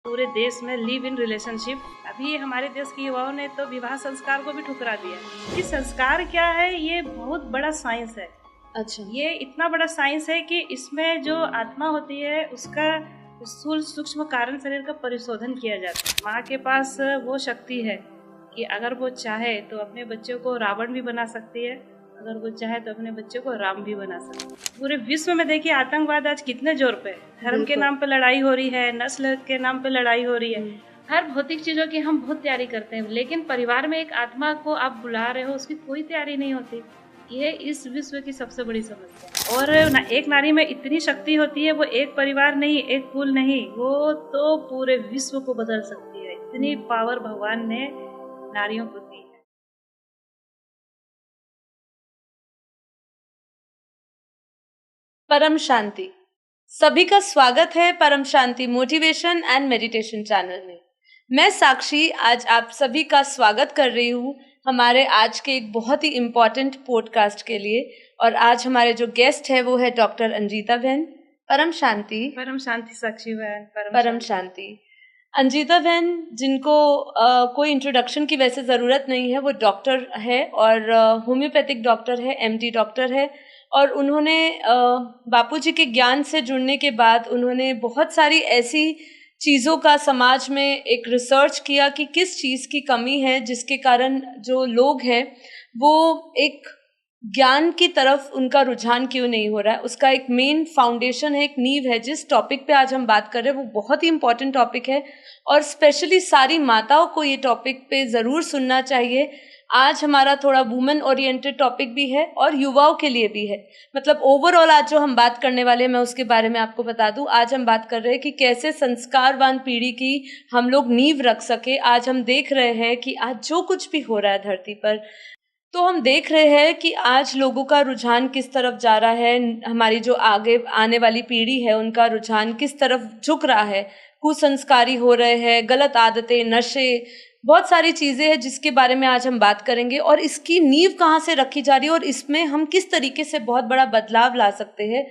पूरे देश में लिव इन रिलेशनशिप। अभी हमारे देश के युवाओं ने तो विवाह संस्कार को भी ठुकरा दिया कि संस्कार क्या है, ये बहुत बड़ा साइंस है। अच्छा, ये इतना बड़ा साइंस है कि इसमें जो आत्मा होती है उसका स्थूल सूक्ष्म कारण शरीर का परिशोधन किया जाता है। माँ के पास वो शक्ति है कि अगर वो चाहे तो अपने बच्चों को रावण भी बना सकती है, अगर वो चाहे तो अपने बच्चे को राम भी बना सकती है। पूरे विश्व में देखिए आतंकवाद आज कितने जोर पे है। धर्म के नाम पे लड़ाई हो रही है, नस्ल के नाम पे लड़ाई हो रही है। हर भौतिक चीजों की हम बहुत तैयारी करते हैं, लेकिन परिवार में एक आत्मा को आप बुला रहे हो, उसकी कोई तैयारी नहीं होती। ये इस विश्व की सबसे बड़ी समस्या। और एक नारी में इतनी शक्ति होती है, वो एक परिवार नहीं, एक कुल नहीं, वो तो पूरे विश्व को बदल सकती है। इतनी पावर भगवान ने नारियों को दी है। परम शांति। सभी का स्वागत है परम शांति मोटिवेशन एंड मेडिटेशन चैनल में। मैं साक्षी आज आप सभी का स्वागत कर रही हूँ हमारे आज के एक बहुत ही इम्पोर्टेंट पॉडकास्ट के लिए। और आज हमारे जो गेस्ट है वो है डॉक्टर अंजिता बहन। परम शांति। परम शांति साक्षी बहन। परम शांति। अंजिता बहन जिनको कोई इंट्रोडक्शन की वैसे ज़रूरत नहीं है, वो डॉक्टर है और होम्योपैथिक डॉक्टर है, एमडी डॉक्टर है। और उन्होंने बापूजी के ज्ञान से जुड़ने के बाद उन्होंने बहुत सारी ऐसी चीज़ों का समाज में एक रिसर्च किया कि किस चीज़ की कमी है जिसके कारण जो लोग हैं वो एक ज्ञान की तरफ उनका रुझान क्यों नहीं हो रहा है। उसका एक मेन फाउंडेशन है, एक नींव है। जिस टॉपिक पे आज हम बात कर रहे हैं वो बहुत ही इम्पोर्टेंट टॉपिक है और स्पेशली सारी माताओं को ये टॉपिक पे ज़रूर सुनना चाहिए। आज हमारा थोड़ा वुमेन ओरिएंटेड टॉपिक भी है और युवाओं के लिए भी है। मतलब ओवरऑल आज जो हम बात करने वाले हैं मैं उसके बारे में आपको बता दूं। आज हम बात कर रहे हैं कि कैसे संस्कारवान पीढ़ी की हम लोग नींव रख सके। आज हम देख रहे हैं कि आज जो कुछ भी हो रहा है धरती पर, तो हम देख रहे हैं कि आज लोगों का रुझान किस तरफ जा रहा है। हमारी जो आगे आने वाली पीढ़ी है उनका रुझान किस तरफ झुक रहा है। कुसंस्कारी हो रहे हैं, गलत आदतें, नशे, बहुत सारी चीज़ें हैं जिसके बारे में आज हम बात करेंगे। और इसकी नींव कहाँ से रखी जा रही है और इसमें हम किस तरीके से बहुत बड़ा बदलाव ला सकते हैं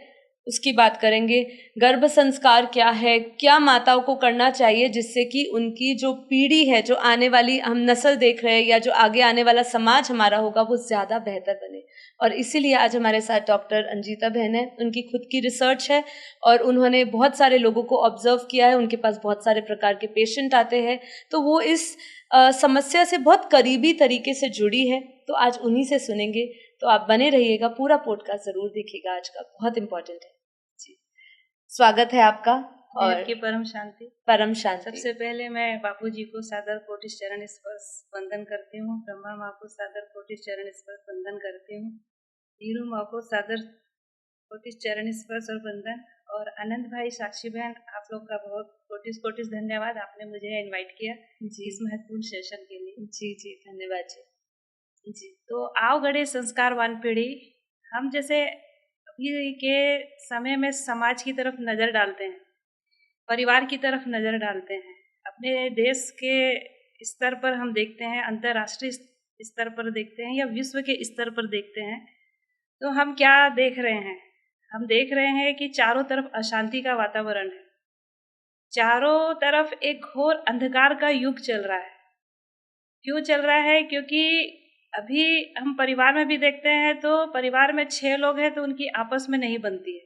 उसकी बात करेंगे। गर्भ संस्कार क्या है, क्या माताओं को करना चाहिए जिससे कि उनकी जो पीढ़ी है, जो आने वाली हम नस्ल देख रहे हैं या जो आगे आने वाला समाज हमारा होगा वो ज़्यादा बेहतर बने। और इसीलिए आज हमारे साथ डॉक्टर अंजिता बहन है। उनकी खुद की रिसर्च है और उन्होंने बहुत सारे लोगों को ऑब्जर्व किया है। उनके पास बहुत सारे प्रकार के पेशेंट आते हैं, तो वो इस समस्या से बहुत करीबी तरीके से जुड़ी है। तो आज उन्हीं से सुनेंगे, तो आप बने रहिएगा, पूरा पॉडकास्ट जरूर देखिएगा, आज का बहुत इंपॉर्टेंट है जी। स्वागत है आपका। और की परम शांति। परम शांति। सबसे पहले मैं बापूजी को सादर कोटि चरण स्पर्श वंदन करती हूँ। ब्रह्मा माँ को सादर कोटि चरण स्पर्श वंदन करती हूँ। नीरू माँ को सादर कोटि चरण स्पर्श और वंदन। और आनंद भाई, साक्षी बहन, आप लोग का बहुत कोटिस कोटिस धन्यवाद, आपने मुझे इनवाइट किया जी इस महत्वपूर्ण सेशन के लिए। जी जी धन्यवाद जी। जी, तो आओ गढ़े संस्कारवान पीढ़ी। हम जैसे अभी के समय में समाज की तरफ नज़र डालते हैं, परिवार की तरफ नज़र डालते हैं, अपने देश के स्तर पर हम देखते हैं, अंतर्राष्ट्रीय स्तर पर देखते हैं या विश्व के स्तर पर देखते हैं, तो हम क्या देख रहे हैं? हम देख रहे हैं कि चारों तरफ अशांति का वातावरण है। चारों तरफ एक घोर अंधकार का युग चल रहा है। क्यों चल रहा है? क्योंकि अभी हम परिवार में भी देखते हैं तो परिवार में 6 लोग हैं तो उनकी आपस में नहीं बनती है।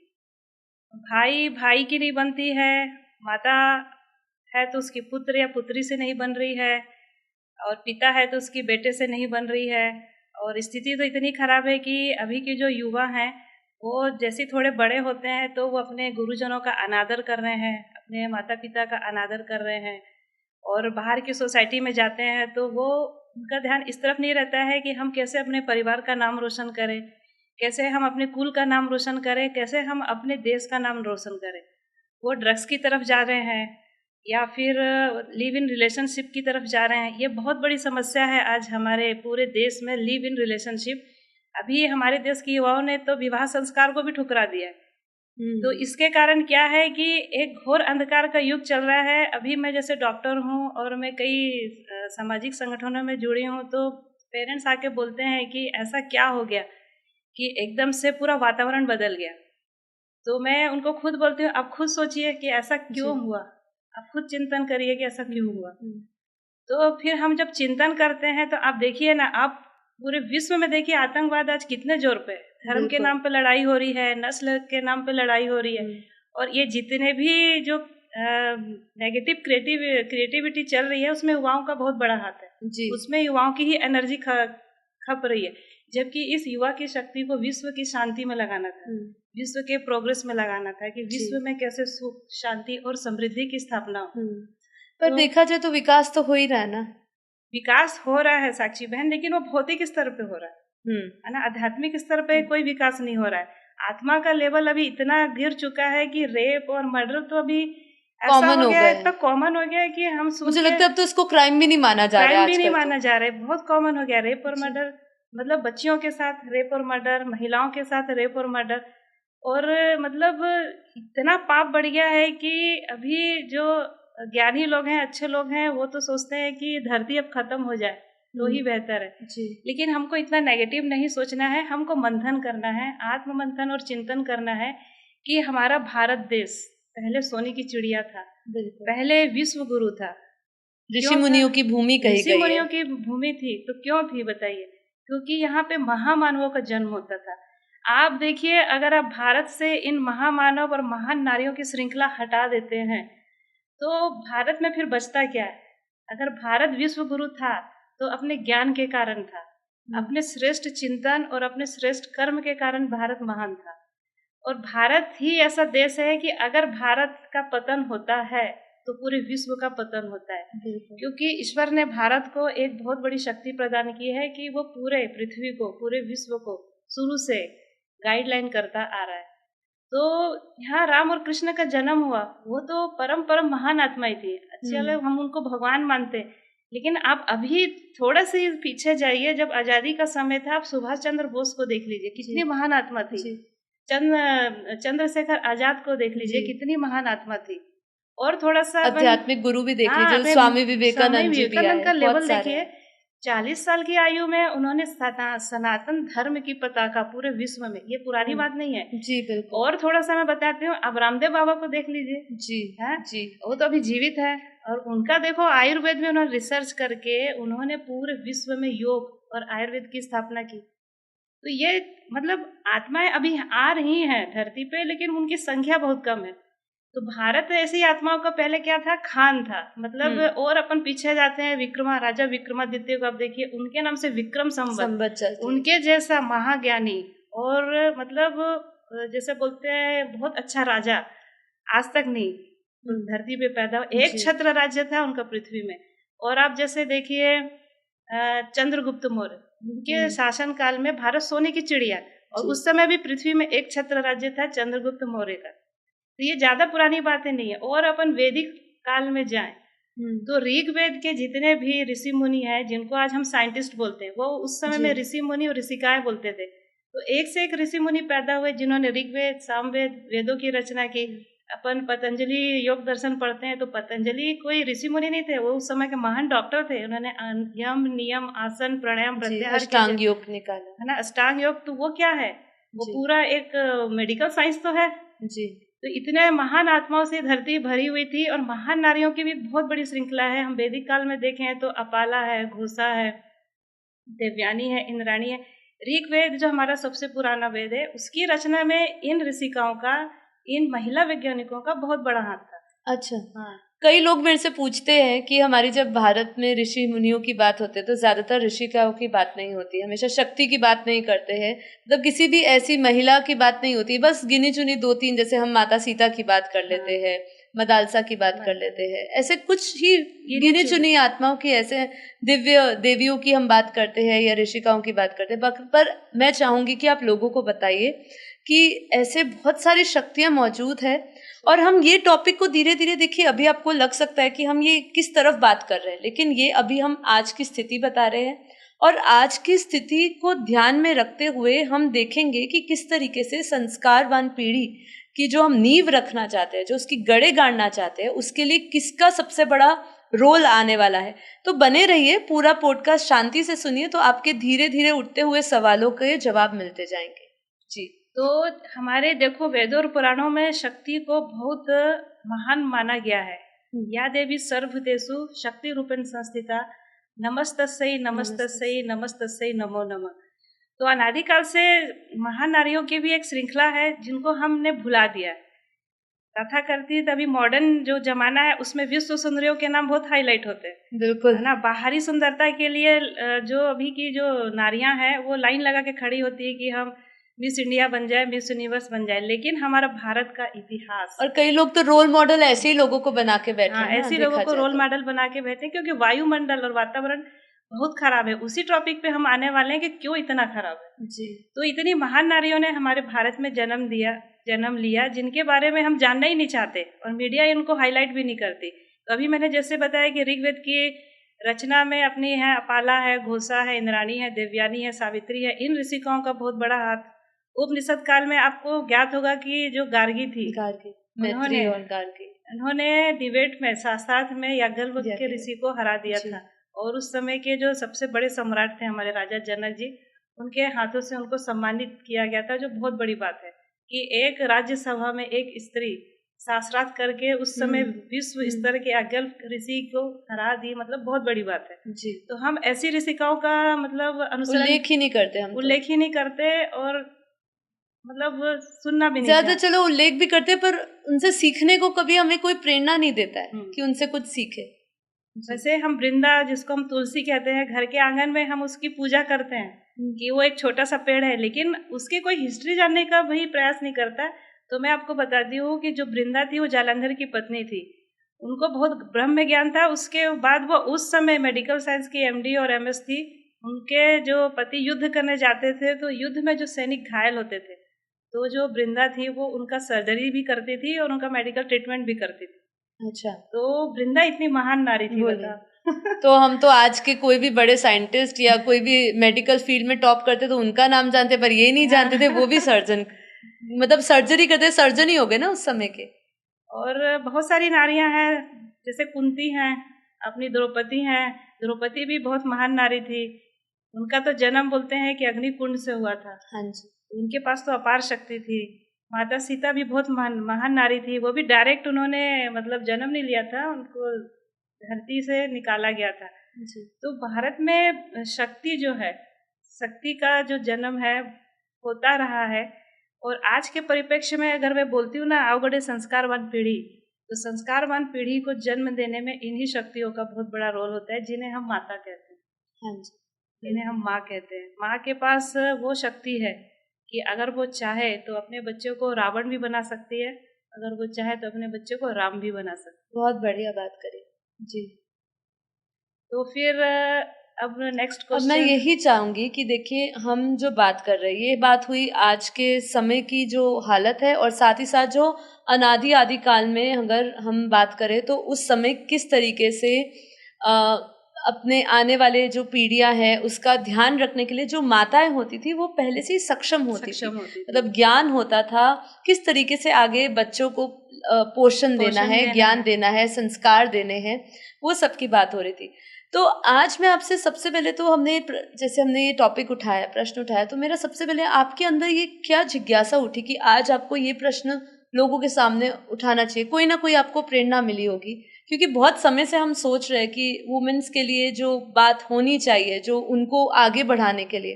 भाई भाई की नहीं बनती है, माता है तो उसकी पुत्र या पुत्री से नहीं बन रही है, और पिता है तो उसकी बेटे से नहीं बन रही है। और स्थिति तो इतनी खराब है कि अभी के जो युवा हैं वो जैसे थोड़े बड़े होते हैं तो वो अपने गुरुजनों का अनादर कर रहे हैं, अपने माता पिता का अनादर कर रहे हैं, और बाहर की सोसाइटी में जाते हैं तो वो उनका ध्यान इस तरफ नहीं रहता है कि हम कैसे अपने परिवार का नाम रोशन करें, कैसे हम अपने कुल का नाम रोशन करें, कैसे हम अपने देश का नाम रोशन करें। वो ड्रग्स की तरफ जा रहे हैं या फिर लिव इन रिलेशनशिप की तरफ जा रहे हैं। ये बहुत बड़ी समस्या है आज हमारे पूरे देश में, लिव इन रिलेशनशिप। अभी हमारे देश के युवाओं ने तो विवाह संस्कार को भी ठुकरा दिया है। तो इसके कारण क्या है कि एक घोर अंधकार का युग चल रहा है। अभी मैं जैसे डॉक्टर हूँ और मैं कई सामाजिक संगठनों में जुड़ी हूँ, तो पेरेंट्स आके बोलते हैं कि ऐसा क्या हो गया कि एकदम से पूरा वातावरण बदल गया। तो मैं उनको खुद बोलती हूँ, आप खुद सोचिए कि ऐसा क्यों हुआ। आप खुद चिंतन करिए कि ऐसा क्यों हुआ। तो फिर हम जब चिंतन करते हैं तो आप देखिए ना, आप पूरे विश्व में देखिए आतंकवाद आज कितने जोर पे, धर्म के नाम पे लड़ाई हो रही है, नस्ल के नाम पे लड़ाई हो रही है। और ये जितने भी जो नेगेटिव क्रिएटिविटी चल रही है उसमें युवाओं का बहुत बड़ा हाथ है जी। उसमें युवाओं की ही एनर्जी खप रही है, जबकि इस युवा की शक्ति को विश्व की शांति में लगाना था, विश्व के प्रोग्रेस में लगाना था कि विश्व में कैसे सुख, शांति और समृद्धि की स्थापना हो। पर तो देखा जाए तो विकास तो हो ही रहा है ना, विकास हो रहा है साक्षी बहन, लेकिन वो भौतिक स्तर पे हो रहा है ना, आध्यात्मिक स्तर पे कोई विकास नहीं हो रहा है। आत्मा का लेवल अभी इतना गिर चुका है कि रेप और मर्डर तो अभी ऐसा हो गया है, इतना कॉमन हो गया है कि हम मुझे लगता है अब तो इसको क्राइम भी नहीं माना जा रहा है, क्राइम भी नहीं माना जा रहा है, बहुत कॉमन हो गया रेप और मर्डर। मतलब बच्चियों के साथ रेप और मर्डर, महिलाओं के साथ रेप और मर्डर, और मतलब इतना पाप बढ़ गया है कि अभी जो ज्ञानी लोग हैं, अच्छे लोग हैं, वो तो सोचते हैं कि धरती अब खत्म हो जाए तो ही बेहतर है जी। लेकिन हमको इतना नेगेटिव नहीं सोचना है, हमको मंथन करना है, आत्म मंथन और चिंतन करना है कि हमारा भारत देश पहले सोने की चिड़िया था, पहले विश्व गुरु था, ऋषि मुनियों की भूमि कही गई है, ऋषि मुनियों की भूमि थी। तो क्यों थी बताइए? क्योंकि यहाँ पे महामानवों का जन्म होता था। आप देखिए, अगर आप भारत से इन महामानव और महान नारियों की श्रृंखला हटा देते हैं तो भारत में फिर बचता क्या है? अगर भारत विश्व गुरु था तो अपने ज्ञान के कारण था, अपने श्रेष्ठ चिंतन और अपने श्रेष्ठ कर्म के कारण भारत महान था। और भारत ही ऐसा देश है कि अगर भारत का पतन होता है तो पूरे विश्व का पतन होता है, क्योंकि ईश्वर ने भारत को एक बहुत बड़ी शक्ति प्रदान की है कि वो पूरे पृथ्वी को, पूरे विश्व को शुरू से गाइडलाइन करता आ रहा है। तो यहाँ राम और कृष्ण का जन्म हुआ, वो तो परम परम महान आत्माएं थी। चलो हम उनको भगवान मानते, लेकिन आप अभी थोड़ा से पीछे जाइए, जब आजादी का समय था, आप सुभाष चंद्र बोस को देख लीजिए, कितनी महान आत्मा थी। चंद्रशेखर आजाद को देख लीजिए, कितनी महान आत्मा थी। और थोड़ा सा आध्यात्मिक गुरु भी देख लीजिए, स्वामी विवेकानंद जी भी आए, का लेवल देखिए। 40 साल की आयु में उन्होंने सनातन धर्म की पताका पूरे विश्व में, ये पुरानी बात नहीं है जी बिल्कुल। और थोड़ा सा मैं बताती हूँ, अब रामदेव बाबा को देख लीजिए जी है जी, वो तो अभी जीवित है, और उनका देखो आयुर्वेद में उन्होंने रिसर्च करके उन्होंने पूरे विश्व में योग और आयुर्वेद की स्थापना की। तो ये मतलब आत्माएं अभी आ रही हैं धरती पे, लेकिन उनकी संख्या बहुत कम है। तो भारत ऐसी आत्माओं का पहले क्या था? खान था, मतलब और अपन पीछे जाते हैं, राजा विक्रमादित्य को आप देखिए, उनके नाम से विक्रम संवत, उनके जैसा महाज्ञानी और मतलब जैसे बोलते हैं बहुत अच्छा राजा आज तक नहीं धरती पे पैदा हुआ। एक छत्र राज्य था उनका पृथ्वी में। और आप जैसे देखिए चंद्रगुप्त मौर्य, उनके शासन काल में भारत सोने की चिड़िया, और उस समय भी पृथ्वी में एक छत्र राज्य था चंद्रगुप्त मौर्य का। तो ये ज्यादा पुरानी बातें नहीं है। और अपन वैदिक काल में जाएं तो ऋग्वेद के जितने भी ऋषि मुनि हैं, जिनको आज हम साइंटिस्ट बोलते हैं, वो उस समय में ऋषि मुनि और ऋषिकाएं बोलते थे। तो एक से एक ऋषि मुनि पैदा हुए जिन्होंने ऋग्वेद, सामवेद, वेदों की रचना की। अपन पतंजलि योग दर्शन पढ़ते हैं तो पतंजलि कोई ऋषि मुनि नहीं थे, वो उस समय के महान डॉक्टर थे। उन्होंने यम, नियम, आसन, प्राणायाम, प्रत्याहार, अष्टांग योग निकाला है ना। अष्टांग योग तो वो क्या है? वो पूरा एक मेडिकल साइंस तो है जी। तो इतने महान आत्माओं से धरती भरी हुई थी, और महान नारियों की भी बहुत बड़ी श्रृंखला है। हम वैदिक काल में देखें तो अपाला है, घोषा है, देवयानी है, इंद्राणी है। ऋग्वेद जो हमारा सबसे पुराना वेद है, उसकी रचना में इन ऋषिकाओं का, इन महिला वैज्ञानिकों का बहुत बड़ा हाथ था। अच्छा हाँ। कई लोग मेरे से पूछते हैं कि हमारी जब भारत में ऋषि मुनियों की बात होती है तो ज्यादातर ऋषिकाओं की बात नहीं होती, हमेशा शक्ति की बात नहीं करते हैं, मतलब किसी भी ऐसी महिला की बात नहीं होती, बस गिनी चुनी 2-3, जैसे हम माता सीता की बात कर लेते हैं, मदालसा की बात कर लेते हैं, ऐसे कुछ ही गिनी चुनी आत्माओं की, ऐसे दिव्य देवियों की हम बात करते हैं या ऋषिकाओं की बात करते हैं। पर मैं चाहूंगी कि आप लोगों को बताइए कि ऐसे बहुत सारी शक्तियां मौजूद है, और हम ये टॉपिक को धीरे धीरे, देखिए अभी आपको लग सकता है कि हम ये किस तरफ बात कर रहे हैं, लेकिन ये अभी हम आज की स्थिति बता रहे हैं, और आज की स्थिति को ध्यान में रखते हुए हम देखेंगे कि किस तरीके से संस्कारवान पीढ़ी की जो हम नींव रखना चाहते हैं, जो उसकी गड़े गाड़ना चाहते हैं, उसके लिए किसका सबसे बड़ा रोल आने वाला है। तो बने रहिए, पूरा पॉडकास्ट शांति से सुनिए, तो आपके धीरे धीरे उठते हुए सवालों के जवाब मिलते जाएंगे जी। तो हमारे देखो वेदों और पुराणों में शक्ति को बहुत महान माना गया है, या देवी सर्वभूतेषु शक्ति रूपेण संस्थिता नमस्तस्यै नमस्तस्यै नमस्तस्यै नमो नमः। तो अनादिकाल से महान नारियों की भी एक श्रृंखला है जिनको हमने भुला दिया। कथा करती तभी मॉडर्न जो जमाना है उसमें विश्व सुंदरियों के नाम बहुत हाईलाइट होते हैं, बिल्कुल है ना। बाहरी सुंदरता के लिए जो अभी की जो नारियां हैं वो लाइन लगा के खड़ी होती है कि हम मिस इंडिया बन जाए, मिस यूनिवर्स बन जाए, लेकिन हमारा भारत का इतिहास, और कई लोग तो रोल मॉडल ऐसे ही लोगों को बना के बैठे हैं, ऐसे लोगों को रोल मॉडल बना के बैठे हैं, क्योंकि वायुमंडल और वातावरण बहुत खराब है। उसी टॉपिक पे हम आने वाले हैं कि क्यों इतना खराब है जी। तो इतनी महान नारियों ने हमारे भारत में जन्म लिया जिनके बारे में हम जानना ही नहीं चाहते और मीडिया इनको हाईलाइट भी नहीं करती। तो अभी मैंने जैसे बताया कि ऋग्वेद की रचना में अपनी है अपाला है, घोषा है, इंद्राणी है, देवयानी है, सावित्री है, इन ऋषिकाओं का बहुत बड़ा हाथ। उपनिषद काल में आपको ज्ञात होगा कि जो गार्गी थी, उन्होंने डिबेट में शास्त्रार्थ में याज्ञवल्क्य के ऋषि को हरा दिया था। और उस समय के जो सबसे बड़े सम्राट थे हमारे राजा जनक जी, उनके हाथों से उनको सम्मानित किया गया था, जो बहुत बड़ी बात है कि एक राज्यसभा में एक स्त्री शास्त्रार्थ करके उस समय विश्व स्तर के याज्ञवल्क्य ऋषि को हरा दी, मतलब बहुत बड़ी बात है जी। तो हम ऐसी ऋषिकाओं का मतलब उल्लेख ही नहीं करते, हम उल्लेख ही नहीं करते और मतलब सुनना भी नहीं ज्यादा। चलो उल्लेख भी करते पर उनसे सीखने को कभी हमें कोई प्रेरणा नहीं देता है कि उनसे कुछ सीखे। जैसे हम वृंदा, जिसको हम तुलसी कहते हैं, घर के आंगन में हम उसकी पूजा करते हैं कि वो एक छोटा सा पेड़ है, लेकिन उसकी कोई हिस्ट्री जानने का भी प्रयास नहीं करता। तो मैं आपको बताती हूँ कि जो वृंदा थी वो जालंधर की पत्नी थी, उनको बहुत ब्रह्म ज्ञान था। उसके बाद वो उस समय मेडिकल साइंस की MD और MS थी। उनके जो पति युद्ध करने जाते थे तो युद्ध में जो सैनिक घायल होते थे तो जो वृंदा थी वो उनका सर्जरी भी करती थी और उनका मेडिकल ट्रीटमेंट भी करती थी। अच्छा, तो वृंदा इतनी महान नारी थी बता। तो हम तो आज के कोई भी बड़े साइंटिस्ट या कोई भी मेडिकल फील्ड में टॉप करते तो उनका नाम जानते, पर ये नहीं जानते थे वो भी सर्जन, मतलब सर्जरी करते, सर्जन ही हो गए ना उस समय के। और बहुत सारी नारियां हैं, जैसे कुंती हैं, अपनी द्रौपदी हैं। द्रौपदी भी बहुत महान नारी थी। उनका तो जन्म बोलते हैं कि अग्निकुंड से हुआ था। हाँ जी। उनके पास तो अपार शक्ति थी। माता सीता भी बहुत महान नारी थी। वो भी डायरेक्ट उन्होंने मतलब जन्म नहीं लिया था, उनको धरती से निकाला गया था जी। तो भारत में शक्ति जो है, शक्ति का जो जन्म है होता रहा है। और आज के परिप्रेक्ष्य में अगर मैं बोलती हूँ ना, अवगढ़े संस्कारवान पीढ़ी, तो संस्कारवान पीढ़ी को जन्म देने में इन्हीं शक्तियों का बहुत बड़ा रोल होता है, जिन्हें हम माता कहते हैं। हाँ जी, जिन्हें हम माँ कहते हैं। माँ के पास वो शक्ति है कि अगर वो चाहे तो अपने बच्चों को रावण भी बना सकती है, अगर वो चाहे तो अपने बच्चे को राम भी बना सकती है। बहुत बढ़िया बात करी जी। तो फिर अब नेक्स्ट क्वेश्चन, अब मैं यही चाहूंगी कि देखिए, हम जो बात कर रहे हैं ये बात हुई आज के समय की जो हालत है, और साथ ही साथ जो आदि काल में अगर हम बात करें तो उस समय किस तरीके से अपने आने वाले जो पीढ़ियां हैं उसका ध्यान रखने के लिए जो माताएं होती थी वो पहले से ही सक्षम होती थी। मतलब ज्ञान होता था किस तरीके से आगे बच्चों को पोषण देना है, ज्ञान देना है, संस्कार देने हैं, वो सब की बात हो रही थी। तो आज मैं आपसे सबसे पहले तो जैसे हमने ये टॉपिक उठाया, प्रश्न उठाया, तो मेरा सबसे पहले आपके अंदर ये क्या जिज्ञासा उठी कि आज आपको ये प्रश्न लोगों के सामने उठाना चाहिए? कोई ना कोई आपको प्रेरणा मिली होगी, क्योंकि बहुत समय से हम सोच रहे हैं कि वुमेन्स के लिए जो बात होनी चाहिए, जो उनको आगे बढ़ाने के लिए,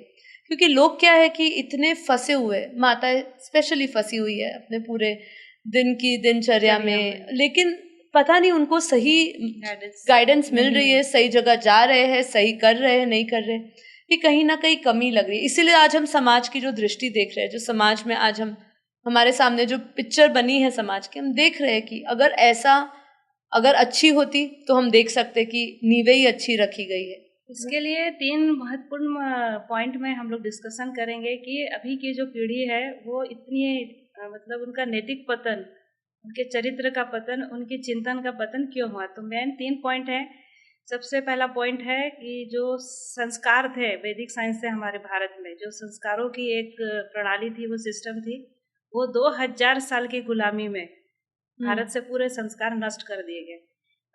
क्योंकि लोग क्या है कि इतने फंसे हुए, माताएं स्पेशली फंसी हुई है अपने पूरे दिन की दिनचर्या में, लेकिन पता नहीं उनको सही गाइडेंस मिल रही है, सही जगह जा रहे हैं, सही कर रहे हैं, नहीं कर रहे, कि कहीं ना कहीं कमी लग रही है। इसीलिए आज हम समाज की जो दृष्टि देख रहे हैं, जो समाज में आज हमारे सामने जो पिक्चर बनी है समाज की, हम देख रहे हैं कि अगर अच्छी होती तो हम देख सकते कि नींवें ही अच्छी रखी गई है। इसके लिए 3 महत्वपूर्ण पॉइंट में हम लोग डिस्कशन करेंगे कि अभी की जो पीढ़ी है वो इतनी मतलब उनका नैतिक पतन, उनके चरित्र का पतन, उनकी चिंतन का पतन क्यों हुआ। तो मेन 3 पॉइंट है। सबसे पहला पॉइंट है कि जो संस्कार थे वैदिक साइंस से हमारे भारत में, जो संस्कारों की एक प्रणाली थी, वो सिस्टम थी, वो 2000 साल की गुलामी में भारत से पूरे संस्कार नष्ट कर दिए गए।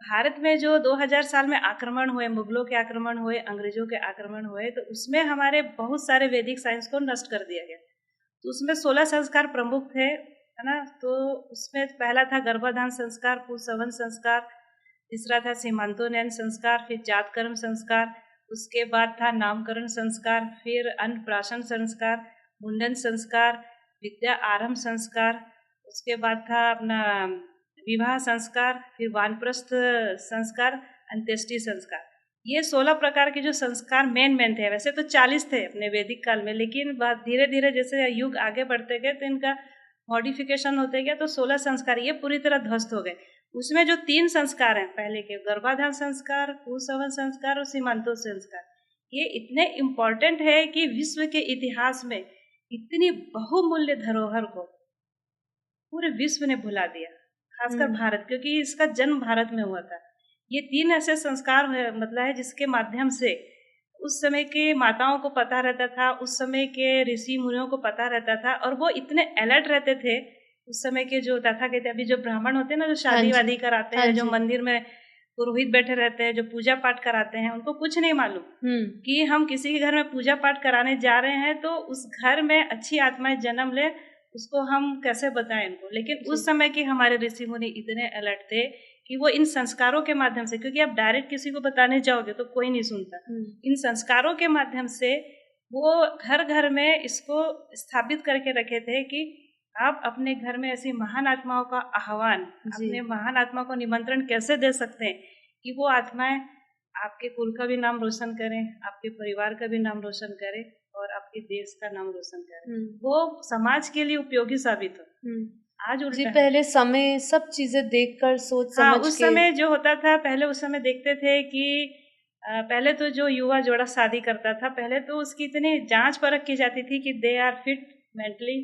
भारत में जो 2000 साल में आक्रमण हुए, मुगलों के आक्रमण हुए, अंग्रेजों के आक्रमण हुए, तो उसमें हमारे बहुत सारे वैदिक साइंस को नष्ट कर दिया गया। तो उसमें 16 संस्कार प्रमुख थे, है ना। तो उसमें पहला था गर्भाधान संस्कार, पुंसवन संस्कार, तीसरा था सीमांतोन्नयन संस्कार, फिर जात कर्म संस्कार, उसके बाद था नामकरण संस्कार, फिर अन्नप्राशन संस्कार, मुंडन संस्कार, विद्या आरंभ संस्कार, उसके बाद था अपना विवाह संस्कार, फिर वानप्रस्थ संस्कार, अंत्येष्टि संस्कार। ये 16 प्रकार के जो संस्कार मेन थे। वैसे तो 40 थे अपने वैदिक काल में, लेकिन धीरे धीरे जैसे युग आगे बढ़ते गए तो इनका मॉडिफिकेशन होते गया, तो 16 संस्कार ये पूरी तरह ध्वस्त हो गए। उसमें जो 3 संस्कार हैं पहले के, गर्भाधान संस्कार, कुसंवन संस्कार और सीमांतो संस्कार, ये इतने इम्पोर्टेंट है कि विश्व के इतिहास में इतनी बहुमूल्य धरोहर को पूरे विश्व ने भुला दिया, खासकर भारत, क्योंकि इसका जन्म भारत में हुआ था। ये 3 ऐसे संस्कार मतलब है जिसके माध्यम से उस समय के माताओं को पता रहता था, उस समय के ऋषि मुनियों को पता रहता था, और वो इतने अलर्ट रहते थे उस समय के जो तथाकथित अभी जो ब्राह्मण होते हैं ना, जो शादी वादी कराते हैं, जो मंदिर में पुरोहित बैठे रहते हैं, जो पूजा पाठ कराते हैं, उनको कुछ नहीं मालूम कि हम किसी के घर में पूजा पाठ कराने जा रहे हैं तो उस घर में अच्छी आत्माएं जन्म ले, उसको हम कैसे बताएं इनको। लेकिन उस समय के हमारे ऋषि मुनि इतने अलर्ट थे कि वो इन संस्कारों के माध्यम से, क्योंकि आप डायरेक्ट किसी को बताने जाओगे तो कोई नहीं सुनता, इन संस्कारों के माध्यम से वो घर घर में इसको स्थापित करके रखे थे कि आप अपने घर में ऐसी महान आत्माओं का आह्वान, अपने महान आत्मा को निमंत्रण कैसे दे सकते हैं कि वो आत्माएं आपके कुल का भी नाम रोशन करें, आपके परिवार का भी नाम रोशन करें और आपके देश का नाम रोशन करें, वो समाज के लिए उपयोगी साबित हो। आज जी, पहले समय सब चीजें देखकर सोच समझ उस समय जो होता था, पहले उस समय देखते थे कि पहले तो जो युवा जोड़ा शादी करता था, पहले तो उसकी इतनी जांच परख की जाती थी कि they are fit mentally,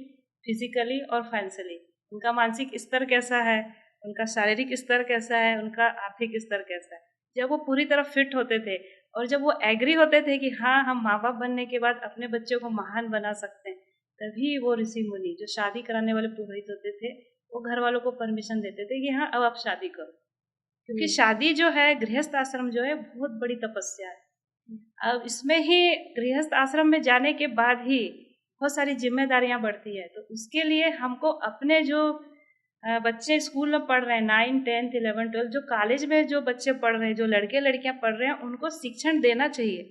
physically और फाइनेंशियली, उनका मानसिक स्तर कैसा है, उनका शारीरिक स्तर कैसा है, उनका आर्थिक स्तर कैसा है। जब वो पूरी तरह फिट होते थे और जब वो एग्री होते थे कि हाँ, हम माँ बाप बनने के बाद अपने बच्चों को महान बना सकते हैं, तभी वो ऋषि मुनि जो शादी कराने वाले पुरोहित होते थे, वो घर वालों को परमिशन देते थे कि हाँ, अब आप शादी करो। क्योंकि शादी जो है, गृहस्थ आश्रम जो है, बहुत बड़ी तपस्या है। अब इसमें ही गृहस्थ आश्रम में जाने के बाद ही बहुत सारी जिम्मेदारियां बढ़ती है, तो उसके लिए हमको अपने जो बच्चे स्कूल में पढ़ रहे हैं, 9, 10, 11, 12, जो कॉलेज में जो बच्चे पढ़ रहे हैं, जो लड़के लड़कियां पढ़ रहे हैं, उनको शिक्षण देना चाहिए।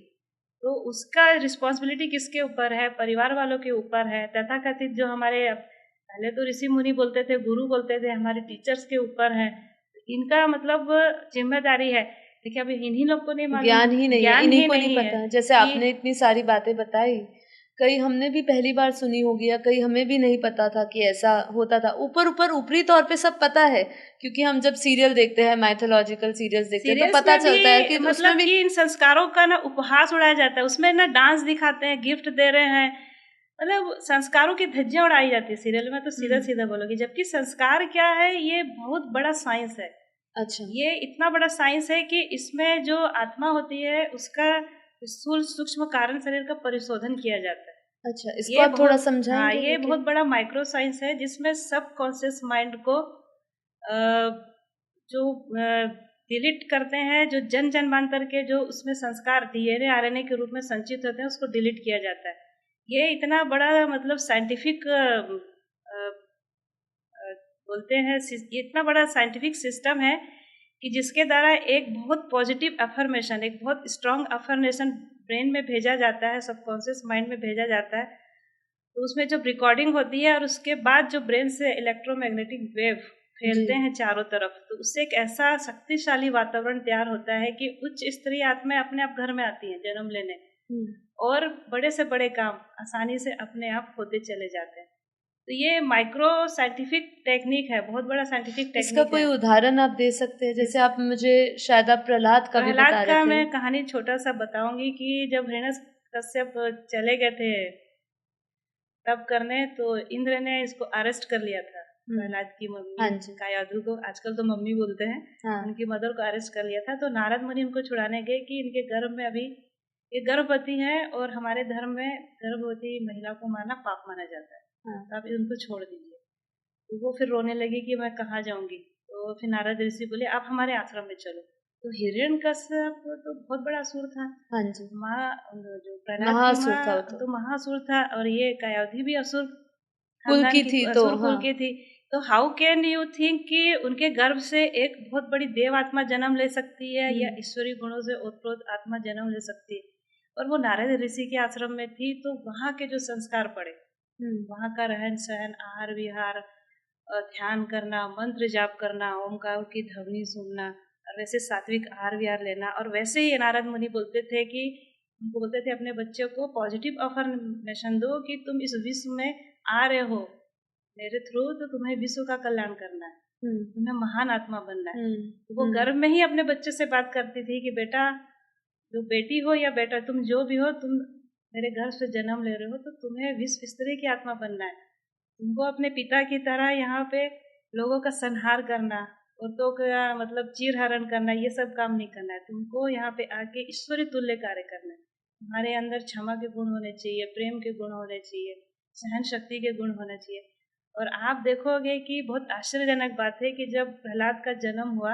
तो उसका रिस्पॉन्सिबिलिटी किसके ऊपर है? परिवार वालों के ऊपर है। तथाकथित जो हमारे पहले तो ऋषि मुनि बोलते थे, गुरु बोलते थे, हमारे टीचर्स के ऊपर है। इनका मतलब जिम्मेदारी है। देखिए अभी इन्हीं लोग को नहीं मालूम, ज्ञान ही नहीं है, इन्हीं को नहीं पता। जैसे आपने इतनी सारी बातें बताई, कई हमने भी पहली बार सुनी होगी या कई हमें भी नहीं पता था कि ऐसा होता था। ऊपरी तौर पे सब पता है, क्योंकि हम जब सीरियल देखते हैं, माइथोलॉजिकल सीरियल्स देखते हैं, तो पता चलता है कि मतलब कि इन संस्कारों का ना उपहास उड़ाया जाता है। उसमें ना डांस दिखाते हैं, गिफ्ट दे रहे हैं, मतलब संस्कारों की धज्जियां उड़ाई जाती है सीरियल में, तो सीधा सीधा बोलोगे। जबकि संस्कार क्या है, ये बहुत बड़ा साइंस है। अच्छा, ये इतना बड़ा साइंस है कि इसमें जो आत्मा होती है उसका स्थूल सूक्ष्म कारण शरीर का परिशोधन किया जाता है। अच्छा, इसको आप थोड़ा समझाएंगे? हाँ, ये बहुत बड़ा माइक्रो साइंस है जिसमें सब कॉन्शियस माइंड को जो डिलीट करते हैं, जो जन जन्मांतर के जो उसमें संस्कार डीएनए आरएनए के रूप में संचित होते हैं, उसको डिलीट किया जाता है। ये इतना बड़ा मतलब साइंटिफिक बोलते हैं, ये इतना बड़ा साइंटिफिक सिस्टम है कि जिसके द्वारा एक बहुत पॉजिटिव अफर्मेशन, एक बहुत स्ट्रॉन्ग अफर्मेशन ब्रेन में भेजा जाता है, सबकॉन्शियस माइंड में भेजा जाता है। तो उसमें जब रिकॉर्डिंग होती है और उसके बाद जो ब्रेन से इलेक्ट्रोमैग्नेटिक वेव फैलते हैं चारों तरफ, तो उससे एक ऐसा शक्तिशाली वातावरण तैयार होता है कि उच्च स्तरीय आत्माएं अपने आप घर में आती हैं जन्म लेने, और बड़े से बड़े काम आसानी से अपने आप होते चले जाते हैं। तो ये माइक्रो साइंटिफिक टेक्निक है, बहुत बड़ा साइंटिफिक टेक्निक है। इसका कोई उदाहरण आप दे सकते हैं? जैसे आप मुझे शायद आप प्रहलाद का भी बता रहे थे। प्रहलाद का मैं कहानी छोटा सा बताऊंगी कि जब हिरण्यकश्यप चले गए थे तब करने, तो इंद्र ने इसको अरेस्ट कर लिया था, प्रहलाद की मम्मी कायाधु को, आजकल तो मम्मी बोलते हैं, उनकी मदर को अरेस्ट कर लिया था। तो नारद मुनि उनको छुड़ाने गए कि इनके गर्भ में अभी ये गर्भवती है और हमारे धर्म में गर्भवती महिला को मारना पाप माना जाता है, तो आप उनको छोड़ दीजिए। तो वो फिर रोने लगी कि मैं कहाँ जाऊंगी। तो फिर नारद ऋषि बोले आप हमारे आश्रम में चलो। तो हिरण्यकश्यप तो बहुत बड़ा असुर था, जो प्रहलाद की माँ तो महासुर था, और ये कायाधु भी असुर कुल की थी, तो कुल की थी। तो हाउ कैन यू थिंक कि उनके गर्भ से एक बहुत बड़ी देव आत्मा जन्म ले सकती है या ईश्वरीय गुणों से ओतप्रोत आत्मा जन्म ले सकती है। और वो नारद ऋषि के आश्रम में थी, तो वहाँ के जो संस्कार पड़े, वहाँ का रहन सहन, आहार विहार, ध्यान करना, मंत्र जाप करना, ओमकार की ध्वनि सुनना, और वैसे सात्विक आहार विहार लेना। और वैसे ही नारद मुनि बोलते थे कि उनको बोलते थे अपने बच्चों को पॉजिटिव अफर्मेशन दो कि तुम इस विश्व में आ रहे हो मेरे थ्रू, तो तुम्हें विश्व का कल्याण करना है, तुम्हें महान आत्मा बनना है। तो वो गर्भ में ही अपने बच्चे से बात करती थी कि बेटा, जो बेटी हो या बेटा, तुम जो भी हो, तुम मेरे घर से जन्म ले रहे हो, तो तुम्हें विश्व स्तरीय की आत्मा बनना है। तुमको अपने पिता की तरह यहाँ पे लोगों का संहार करना, औरतों का मतलब चीर हरण करना, ये सब काम नहीं करना है। तुमको यहाँ पे आके ईश्वरी तुल्य कार्य करना है। तुम्हारे अंदर क्षमा के गुण होने चाहिए, प्रेम के गुण होने चाहिए, सहन शक्ति के गुण होने चाहिए। और आप देखोगे कि बहुत आश्चर्यजनक बात है कि जब प्रहलाद का जन्म हुआ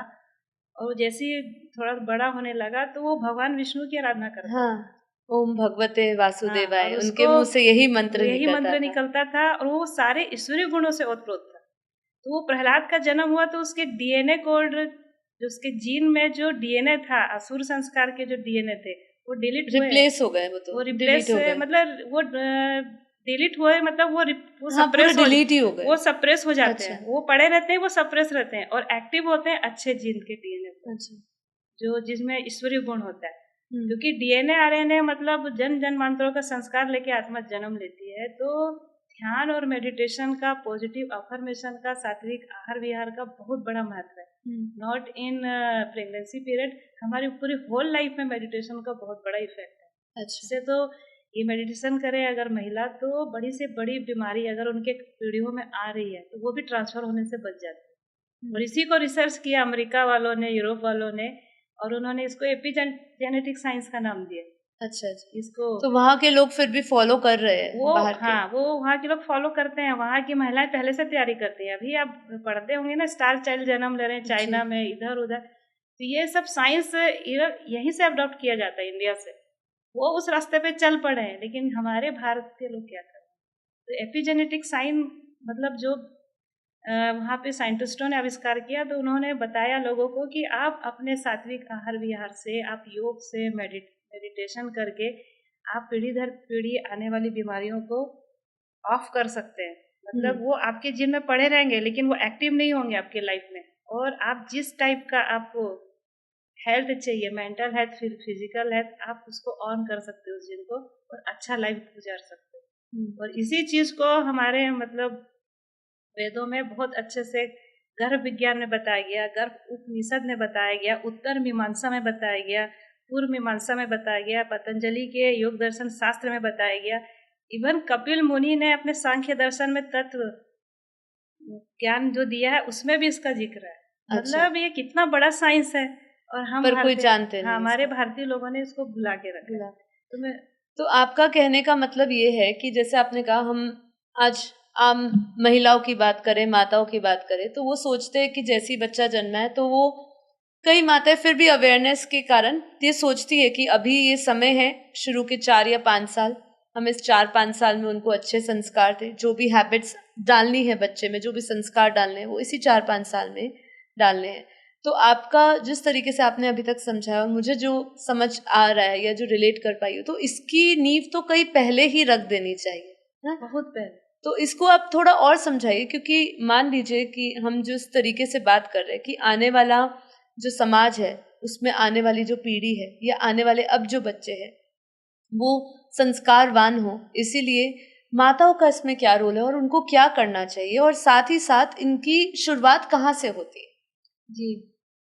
और जैसे ही थोड़ा बड़ा होने लगा, तो वो भगवान विष्णु की आराधना करता। हाँ, ओम भगवते वासुदेवाय, और उनके मुंह से यही मंत्र निकलता था और वो सारे ईश्वरीय गुणों से ओतप्रोत था। तो वो प्रहलाद का जन्म हुआ तो उसके डीएनए कोड, जो उसके जीन में जो डीएनए था, असुर संस्कार के जो डीएनए थे, वो रिप्लेस हो गए। वो रिप्लेस मतलब वो डिलीट हुए, मतलब वो सप्रेस हो गए, वो सप्रेस हो जाते हैं। वो पड़े रहते हैं, वो सप्रेस रहते हैं और एक्टिव होते हैं अच्छे जीन के डीएनए, जो जिसमें ईश्वरीय गुण होता है। क्योंकि डीएनए आरएनए मतलब जन जन्मांतरों का संस्कार लेके आत्मा जन्म लेती है। तो ध्यान और मेडिटेशन का, पॉजिटिव अफर्मेशन का, सात्विक आहार विहार का बहुत बड़ा महत्व है। नॉट इन प्रेगनेंसी पीरियड, हमारी पूरी होल लाइफ में मेडिटेशन का बहुत बड़ा इफेक्ट है। इससे तो ये मेडिटेशन करे अगर महिला, तो बड़ी से बड़ी बीमारी अगर उनके पीढ़ियों में आ रही है तो वो भी ट्रांसफर होने से बच जाती है। और इसी को रिसर्च किया अमेरिका वालों ने, यूरोप वालों ने, और उन्होंने इसको एपिजेनेटिक साइंस का नाम दिया। अच्छा, इसको तो वहाँ के लोग फिर भी फॉलो कर रहे हैं वो, हाँ, वो वहाँ के लोग फॉलो करते हैं। वहाँ की महिलाएं पहले से तैयारी करती हैं। अभी आप पढ़ते होंगे ना, स्टार चाइल्ड जन्म ले रहे हैं चाइना में, इधर उधर, तो ये सब साइंस यहीं से अडॉप्ट किया जाता है, इंडिया से। वो उस रास्ते पे चल पड़े हैं, लेकिन हमारे भारत के लोग क्या कर रहे हैं? तो एपिजेनेटिक साइन मतलब जो वहाँ पे साइंटिस्टों ने आविष्कार किया, तो उन्होंने बताया लोगों को कि आप अपने सात्विक आहार विहार से, आप योग से, मेडिटेशन करके आप पीढ़ी दर पीढ़ी आने वाली बीमारियों को ऑफ कर सकते हैं। मतलब वो आपके जीन में पड़े रहेंगे, लेकिन वो एक्टिव नहीं होंगे आपके लाइफ में। और आप जिस टाइप का आपको हेल्थ चाहिए, मेंटल हेल्थ, फिजिकल हेल्थ, आप उसको ऑन कर सकते हो उस जीन को, और अच्छा लाइफ गुजार सकते हो। और इसी चीज को हमारे मतलब वेदों में बहुत अच्छे से गर्भ विज्ञान में बताया गया, गर्भ उपनिषद में बताया गया, उत्तर मीमांसा में बताया गया, पूर्व मीमांसा में बताया गया, पतंजलि के योग दर्शन शास्त्र में बताया गया। इवन कपिल मुनि ने अपने सांख्य दर्शन में तत्व ज्ञान जो दिया है, उसमें भी इसका जिक्र है। मतलब ये कितना बड़ा साइंस है, और हम कोई जानते नहीं। हमारे भारतीय लोगों ने इसको भुला के रखा। तो आपका कहने का मतलब ये है कि जैसे आपने कहा, हम आज आम महिलाओं की बात करें, माताओं की बात करें, तो वो सोचते हैं कि जैसी बच्चा जन्मा है, तो वो कई माताएं फिर भी अवेयरनेस के कारण ये सोचती है कि अभी ये समय है, शुरू के 4 या 5 साल, हम इस 4-5 साल में उनको अच्छे संस्कार दें, जो भी हैबिट्स डालनी है बच्चे में, जो भी संस्कार डालने हैं, वो इसी 4-5 साल में डालने हैं। तो आपका जिस तरीके से आपने अभी तक समझाया, और मुझे जो समझ आ रहा है या जो रिलेट कर पाई हो, तो इसकी नींव तो कई पहले ही रख देनी चाहिए ना? बहुत पहले। तो इसको आप थोड़ा और समझाइए, क्योंकि मान लीजिए कि हम जिस तरीके से बात कर रहे हैं कि आने वाला जो समाज है, उसमें आने वाली जो पीढ़ी है, या आने वाले अब जो बच्चे हैं, वो संस्कारवान हो, इसीलिए माताओं का इसमें क्या रोल है और उनको क्या करना चाहिए, और साथ ही साथ इनकी शुरुआत कहाँ से होती है? जी,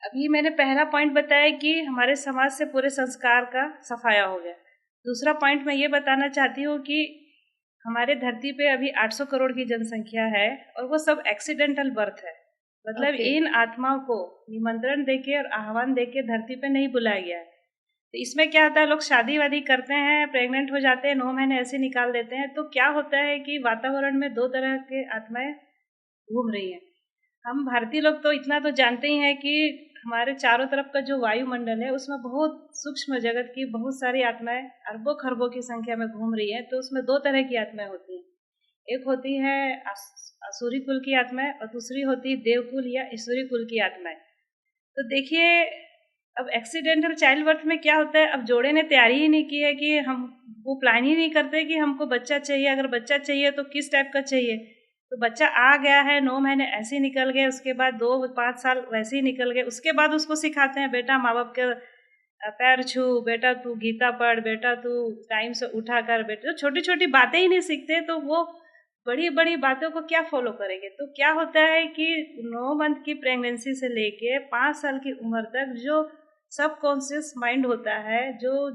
अभी मैंने पहला पॉइंट बताया कि हमारे समाज से पूरे संस्कार का सफाया हो गया। दूसरा पॉइंट मैं ये बताना चाहती हूँ कि हमारे धरती पे अभी 800 करोड़ की जनसंख्या है, और वो सब एक्सीडेंटल बर्थ है। मतलब इन आत्माओं को निमंत्रण देके और आह्वान देके धरती पे नहीं बुलाया गया है। तो इसमें क्या होता है, लोग शादी वादी करते हैं, प्रेग्नेंट हो जाते हैं, 9 महीने ऐसे निकाल देते हैं। तो क्या होता है कि वातावरण में 2 तरह के आत्माएं घूम रही हैं। हम भारतीय लोग तो इतना तो जानते ही हैं कि हमारे चारों तरफ का जो वायुमंडल है, उसमें बहुत सूक्ष्म जगत की बहुत सारी आत्माएं अरबों खरबों की संख्या में घूम रही है। तो उसमें 2 तरह की आत्माएं होती हैं। एक होती है असुरी कुल की आत्माएं और दूसरी होती है देवकुल या ईश्वरी कुल की आत्माएं। तो देखिए, अब एक्सीडेंटल चाइल्ड बर्थ में क्या होता है, अब जोड़े ने तैयारी ही नहीं की है कि हम वो प्लान ही नहीं करते कि हमको बच्चा चाहिए, अगर बच्चा चाहिए तो किस टाइप का चाहिए। तो बच्चा आ गया है, 9 महीने ऐसे ही निकल गए, उसके बाद 2-5 साल वैसे ही निकल गए, उसके बाद उसको सिखाते हैं बेटा माँ बाप के पैर छू, बेटा तू गीता पढ़, बेटा तू टाइम से उठा कर, बेटा तो छोटी छोटी बातें ही नहीं सीखते, तो वो बड़ी बड़ी बातों को क्या फॉलो करेंगे। तो क्या होता है कि 9 मंथ की प्रेगनेंसी से लेके 5 साल की उम्र तक जो सब कॉन्शियस माइंड होता है, जो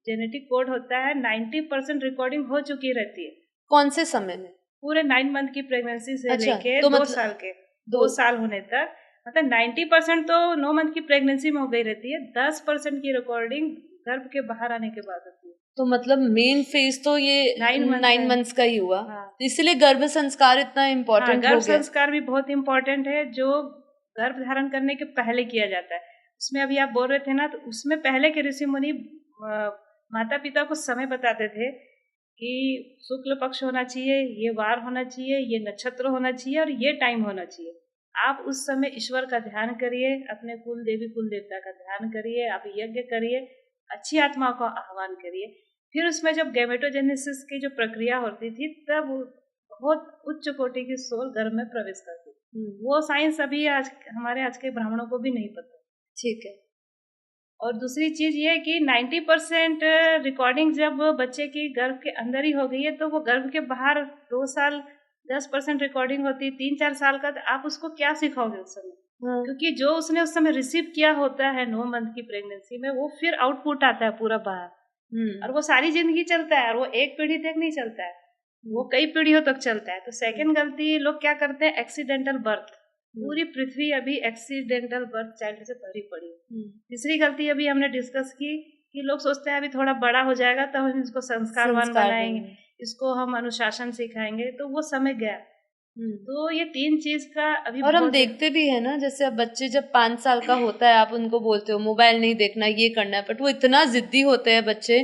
जेनेटिक कोड होता है, 90% रिकॉर्डिंग हो चुकी रहती है। कौन से समय में? पूरे 9 मंथ की प्रेगनेंसी से अच्छा, लेके तो 2 मतलब साल के 2 साल होने तक, मतलब 90% तो 9 मंथ की प्रेगनेंसी में हो गई रहती है, 10% की रिकॉर्डिंग गर्भ के बाहर आने के बाद होती है। तो मतलब मेन फेज तो ये 9 मंथ्स का ही हुआ। हाँ। इसलिए गर्भ संस्कार इतना इम्पोर्टेंट हो गया। गर्भ संस्कार भी बहुत इम्पोर्टेंट है, जो गर्भ धारण करने के पहले किया जाता है। उसमें अभी आप बोल रहे थे ना, तो उसमें पहले के ऋषि मुनि माता पिता को समय बताते थे कि शुक्ल पक्ष होना चाहिए, ये वार होना चाहिए, ये नक्षत्र होना चाहिए और ये टाइम होना चाहिए। आप उस समय ईश्वर का ध्यान करिए, अपने कुल देवी कुल देवता का ध्यान करिए, आप यज्ञ करिए, अच्छी आत्मा का आह्वान करिए। फिर उसमें जब गैमेटोजेनेसिस की जो प्रक्रिया होती थी, तब बहुत उच्च कोटि की सोल गर्भ में प्रवेश करती थी। वो साइंस अभी आज के ब्राह्मणों को भी नहीं पता। ठीक है। और दूसरी चीज ये है कि 90% रिकॉर्डिंग जब बच्चे की गर्भ के अंदर ही हो गई है, तो वो गर्भ के बाहर 2 साल 10% रिकॉर्डिंग होती है, 3-4 साल का, तो आप उसको क्या सिखाओगे उस समय? क्योंकि जो उसने उस समय रिसीव किया होता है 9 मंथ की प्रेगनेंसी में, वो फिर आउटपुट आता है पूरा बाहर, और वो सारी जिंदगी चलता है, और वो एक पीढ़ी तक नहीं चलता है, वो कई पीढ़ियों तक चलता है। तो सेकंड गलती लोग क्या करते हैं, एक्सीडेंटल बर्थ। पूरी पृथ्वी अभी एक्सीडेंटल बर्थ चाइल्ड से भरी पड़ी है। तीसरी गलती अभी हमने डिस्कस की कि लोग सोचते हैं अभी थोड़ा बड़ा हो जाएगा तो हम इसको संस्कारवान बनाएंगे, इसको हम अनुशासन सिखाएंगे, तो वो समय गया। तो ये 3 चीज का अभी, और हम देखते भी है ना, जैसे अब बच्चे जब 5 साल का होता है, आप उनको बोलते हो मोबाइल नहीं देखना, ये करना है, बट वो इतना जिद्दी होते हैं बच्चे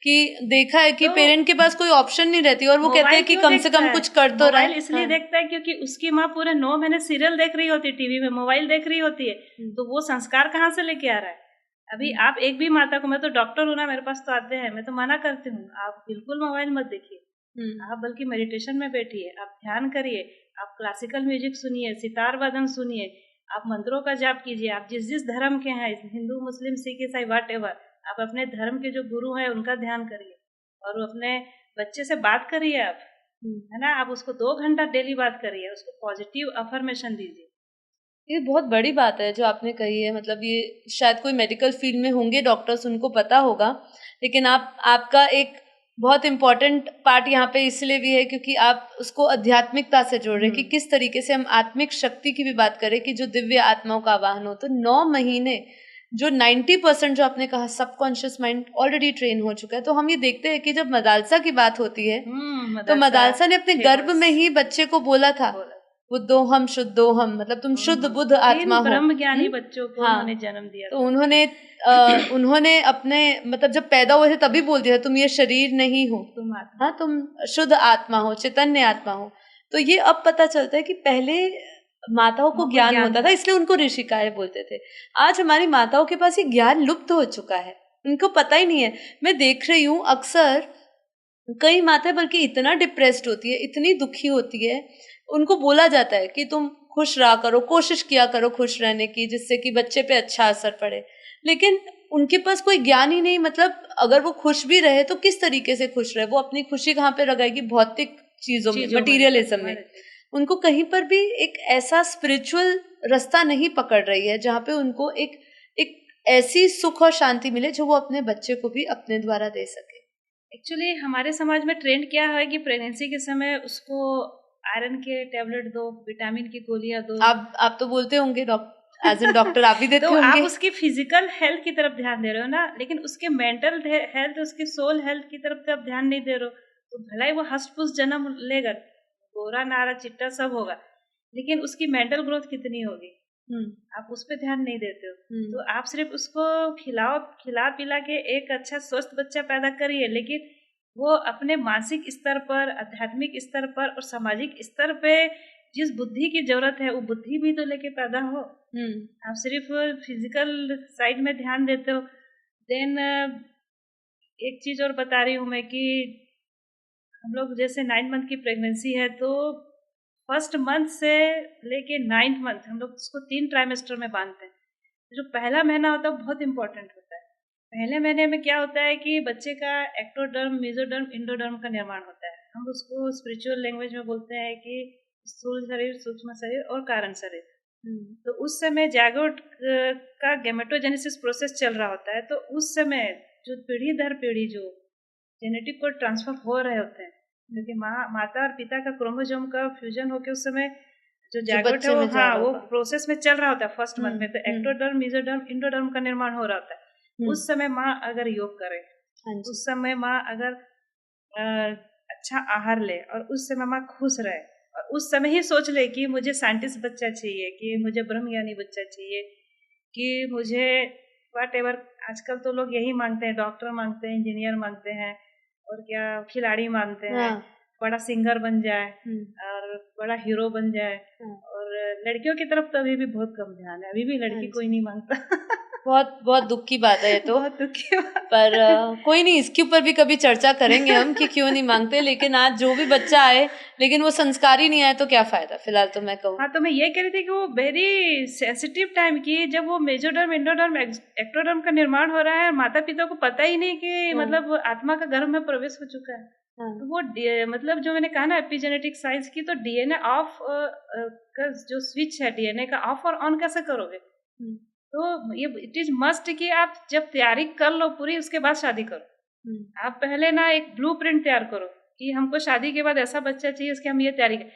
कि देखा है कि तो पेरेंट के पास कोई ऑप्शन नहीं रहती, और वो कहते हैं कि कम से कम कुछ कर तो रहा है। इसलिए देखता है क्योंकि उसकी माँ पूरे 9 महीने सीरियल देख रही होती है, टीवी में मोबाइल देख रही होती है, तो वो संस्कार कहाँ से लेके आ रहा है। अभी आप एक भी माता को, मैं तो डॉक्टर हूँ ना, मेरे पास तो आते हैं, मैं तो मना करती हूँ, आप बिल्कुल मोबाइल मत देखिए, आप बल्कि मेडिटेशन में बैठिए, आप ध्यान करिए, आप क्लासिकल म्यूजिक सुनिए, सितार वादन सुनिए, आप मंत्रों का जाप कीजिए। आप जिस जिस धर्म के हैं, हिंदू मुस्लिम सिख ईसाई व्हाट एवर, आप अपने धर्म के जो गुरु हैं उनका ध्यान करिए, और अपने बच्चे से बात करिए आप, है ना, आप उसको 2 घंटा डेली बात करिए, उसको पॉजिटिव अफर्मेशन दीजिए। ये बहुत बड़ी बात है जो आपने कही है, मतलब ये शायद कोई मेडिकल फील्ड में होंगे डॉक्टर्स, उनको पता होगा, लेकिन आपका एक बहुत इम्पोर्टेंट पार्ट यहाँ पे इसलिए भी है क्योंकि आप उसको आध्यात्मिकता से जोड़ रहे हैं कि किस तरीके से हम आत्मिक शक्ति की भी बात करें कि जो दिव्य आत्माओं का आवाहन हो। तो 9 महीने जो 90% जो आपने कहा सबकॉन्शियस माइंड ऑलरेडी ट्रेन हो चुका है। तो हम ये देखते हैं कि जब मदालसा की बात होती है तो मदालसा ने अपने गर्भ में ही बच्चे को बोला था, बुद्धोहम शुद्धोहम, मतलब तुम शुद्ध बुद्ध आत्मा हो। ब्रह्म ज्ञानी बच्चों को उन्होंने जन्म दिया। तो उन्होंने अपने, मतलब जब पैदा हुए थे तभी बोल दिया तुम ये शरीर नहीं हो, तुम आत्मा, हाँ, तुम शुद्ध आत्मा हो, चैतन्य आत्मा हो। तो ये अब पता चलता है कि पहले माताओं को ज्ञान होता था, इसलिए उनको ऋषिकाएं बोलते थे। आज हमारी माताओं के पास ये ज्ञान लुप्त हो चुका है, उनको पता ही नहीं है। मैं देख रही हूँ अक्सर कई माताएं बल्कि इतना डिप्रेस्ड होती है, इतनी दुखी होती है, उनको बोला जाता है कि तुम खुश रहा करो, कोशिश किया करो खुश रहने की, जिससे कि बच्चे पे अच्छा असर पड़े, लेकिन उनके पास कोई ज्ञान ही नहीं। मतलब अगर वो खुश भी रहे तो किस तरीके से खुश रहे, वो अपनी खुशी कहाँ पे लगाएगी, भौतिक चीजों में, मटीरियलिज्म में। उनको कहीं पर भी एक ऐसा स्पिरिचुअल रास्ता नहीं पकड़ रही है जहाँ पे उनको एक ऐसी सुख और शांति मिले जो वो अपने बच्चे को भी अपने द्वारा दे सके। एक्चुअली हमारे समाज में ट्रेंड क्या है कि प्रेगनेंसी के समय उसको आयरन के टैबलेट दो, विटामिन की गोलियां दो। आप तो बोलते होंगे एज एन डॉक्टर, आप भी देते तो होंगे। आप उसकी फिजिकल हेल्थ की तरफ ध्यान दे रहे हो ना, लेकिन उसके मेंटल हेल्थ, उसकी सोल हेल्थ की तरफ तो आप ध्यान नहीं दे रहे हो। तो भला ही वो हष्ट-पुष्ट जन्म लेगा, गोरा नारा चिट्टा सब होगा, लेकिन उसकी मेंटल ग्रोथ कितनी होगी, आप उस पर ध्यान नहीं देते हो। तो आप सिर्फ उसको खिला पिला के एक अच्छा स्वस्थ बच्चा पैदा करिए, लेकिन वो अपने मानसिक स्तर पर, आध्यात्मिक स्तर पर और सामाजिक स्तर पे जिस बुद्धि की जरूरत है वो बुद्धि भी तो लेके पैदा हो। आप सिर्फ फिजिकल साइड में ध्यान देते हो। देन एक चीज और बता रही हूँ मैं कि हम लोग जैसे 9 मंथ की प्रेगनेंसी है तो फर्स्ट मंथ से लेके 9th मंथ हम लोग उसको 3 ट्राइमेस्टर में बांधते हैं। जो पहला महीना होता है वो बहुत इंपॉर्टेंट होता है। पहले महीने में क्या होता है कि बच्चे का एक्टोडर्म, मेसोडर्म, इंडोडर्म का निर्माण होता है। हम उसको स्पिरिचुअल लैंग्वेज में बोलते हैं कि स्थूल शरीर, सूक्ष्म शरीर और कारण शरीर। तो उस समय जाइगोट का गैमेटोजेनेसिस प्रोसेस चल रहा होता है। तो उस समय जो पीढ़ी दर पीढ़ी जो जेनेटिक कोड ट्रांसफर हो रहे होते हैं, क्योंकि माता और पिता का क्रोमोसोम का फ्यूजन होकर उस समय जो जाइगोट है वो प्रोसेस में चल रहा होता है फर्स्ट मंथ में। तो एक्टोडर्म, मेसोडर्म, इंडोडर्म का निर्माण हो रहा होता है। उस समय माँ अगर योग करे, उस समय माँ अगर अच्छा आहार ले और उस समय माँ खुश रहे और उस समय ही सोच ले कि मुझे साइंटिस्ट बच्चा चाहिए, कि मुझे ब्रह्मज्ञानी बच्चा चाहिए, कि मुझे व्हाटएवर। आजकल तो लोग यही मांगते हैं, डॉक्टर मांगते हैं, इंजीनियर मांगते हैं और क्या खिलाड़ी मांगते हैं, बड़ा सिंगर बन जाए और बड़ा हीरो बन जाए। और लड़कियों की तरफ तो अभी भी बहुत कम ध्यान है, अभी भी लड़की कोई नहीं मांगता। बहुत दुख की बात है ये तो। बहुत दुख की बात। पर कोई नहीं, इसके ऊपर भी कभी चर्चा करेंगे हम कि क्यों नहीं मांगते। लेकिन आज जो भी बच्चा आए लेकिन वो संस्कारी नहीं आए तो क्या फायदा। फिलहाल तो मैं कहूँ, हाँ, तो मैं ये कह रही थी कि वो वेरी सेंसिटिव टाइम की, जब वो मेसोडर्म, इंडोडर्म, एक्टोडर्म का निर्माण हो रहा है और माता पिता को पता ही नहीं कि मतलब आत्मा का गर्भ में प्रवेश हो चुका है। तो वो मतलब जो मैंने कहा ना एपिजेनेटिक साइंस की, तो डीएनए ऑफ का जो स्विच है डीएनए का ऑफ और ऑन कैसे करोगे। तो ये इट इज मस्ट कि आप जब तैयारी कर लो पूरी, उसके बाद शादी करो। आप पहले ना एक ब्लूप्रिंट तैयार करो कि हमको शादी के बाद ऐसा बच्चा चाहिए, इसके हम ये तैयारी करें।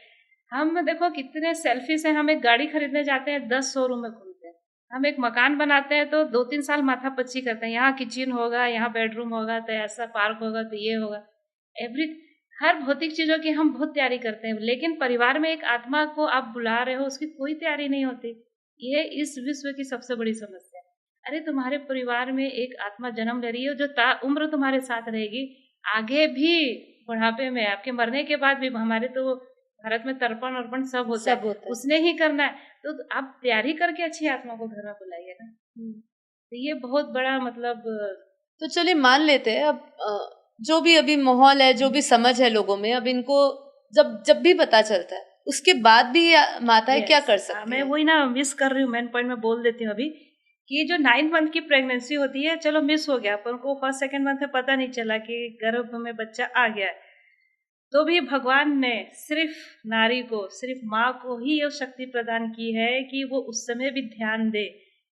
हम देखो कितने सेल्फिश हैं। हम एक गाड़ी खरीदने जाते हैं 10 शोरूम में घूमते हैं। हम एक मकान बनाते हैं तो 2-3 साल माथा पच्ची करते हैं, यहाँ किचन होगा, यहाँ बेडरूम होगा, तो ऐसा पार्क होगा, तो ये होगा। हर भौतिक चीजों की हम बहुत तैयारी करते हैं, लेकिन परिवार में एक आत्मा को आप बुला रहे हो, उसकी कोई तैयारी नहीं होती। ये इस विश्व की सबसे बड़ी समस्या है। अरे तुम्हारे परिवार में एक आत्मा जन्म ले रही है जो उम्र तुम्हारे साथ रहेगी, आगे भी बुढ़ापे में, आपके मरने के बाद भी। हमारे तो भारत में तर्पण अर्पण सब होता है, उसने ही करना है। तो आप तैयारी करके अच्छी आत्मा को घर में बुलाइए ना। तो ये बहुत बड़ा मतलब। तो चलिए मान लेते हैं अब जो भी अभी माहौल है, जो भी समझ है लोगों में, अब इनको जब भी पता चलता है उसके बाद भी माताएं क्या कर सकती है। मैं वही ना मिस कर रही हूँ, मेन पॉइंट में बोल देती हूँ अभी कि जो 9 मंथ की प्रेगनेंसी होती है, चलो मिस हो गया, पर उनको फर्स्ट सेकंड मंथ में पता नहीं चला कि गर्भ में बच्चा आ गया है। तो भी भगवान ने सिर्फ नारी को, सिर्फ माँ को ही ये शक्ति प्रदान की है कि वो उस समय भी ध्यान दे।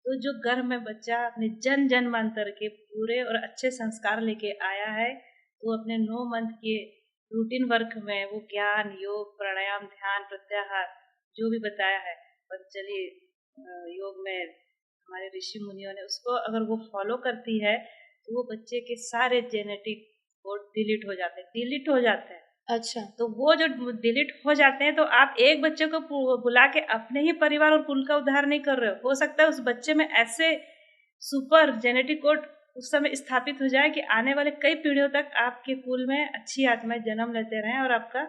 तो जो गर्भ में बच्चा अपने जन जन्मांतर के पूरे और अच्छे संस्कार लेके आया है, तो अपने 9 मंथ के रूटीन वर्क में वो ज्ञान, योग, प्राणायाम, ध्यान, प्रत्याहार जो भी बताया है पतंजलि योग में हमारे ऋषि मुनियों ने, उसको अगर वो फॉलो करती है तो वो बच्चे के सारे जेनेटिक कोड डिलीट हो जाते हैं। अच्छा, तो वो जो डिलीट हो जाते हैं, तो आप एक बच्चे को बुला के अपने ही परिवार और कुल का उद्धार नहीं कर रहे हो सकता है उस बच्चे में ऐसे सुपर जेनेटिक कोड उस समय स्थापित हो जाए कि आने वाले कई पीढ़ियों तक आपके कुल में अच्छी आत्माएं जन्म लेते रहें और आपका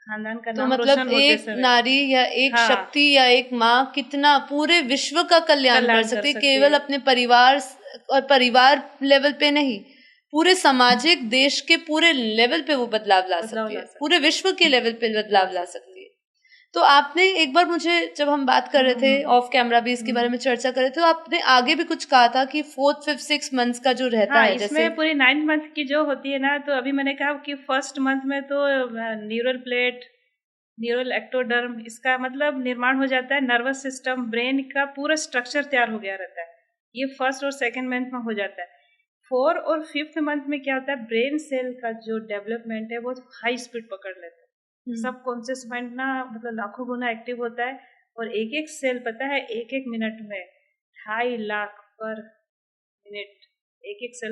खानदान का नाम रोशन होते रहे। एक नारी या एक शक्ति या एक माँ कितना पूरे विश्व का कल्याण कर सकती है, केवल अपने परिवार और परिवार लेवल पे नहीं, पूरे सामाजिक देश के पूरे लेवल पे वो बदलाव ला सकती है, पूरे विश्व के लेवल पे बदलाव ला सकती है। तो आपने एक बार मुझे, जब हम बात कर रहे थे ऑफ कैमरा भी इसके बारे में चर्चा कर रहे थे, तो आपने आगे भी कुछ कहा था कि 4th, 5th, 6th मंथ्स का जो रहता है, इसमें जैसे पूरी 9 मंथ की जो होती है ना, तो अभी मैंने कहा कि फर्स्ट मंथ में तो न्यूरल प्लेट, न्यूरल एक्टोडर्म, इसका मतलब निर्माण हो जाता है। नर्वस सिस्टम, ब्रेन का पूरा स्ट्रक्चर तैयार हो गया रहता है। ये फर्स्ट और सेकेंड मंथ में हो जाता है। 4 और 5th मंथ में क्या होता है, ब्रेन सेल का जो डेवलपमेंट है वो हाई स्पीड पकड़ लेता है। सब कॉन्शियस माइंड ना मतलब लाखों गुना एक्टिव होता है और एक एक सेल पता है एक एक मिनट में 2.5 लाख पर मिनट एक एक सेल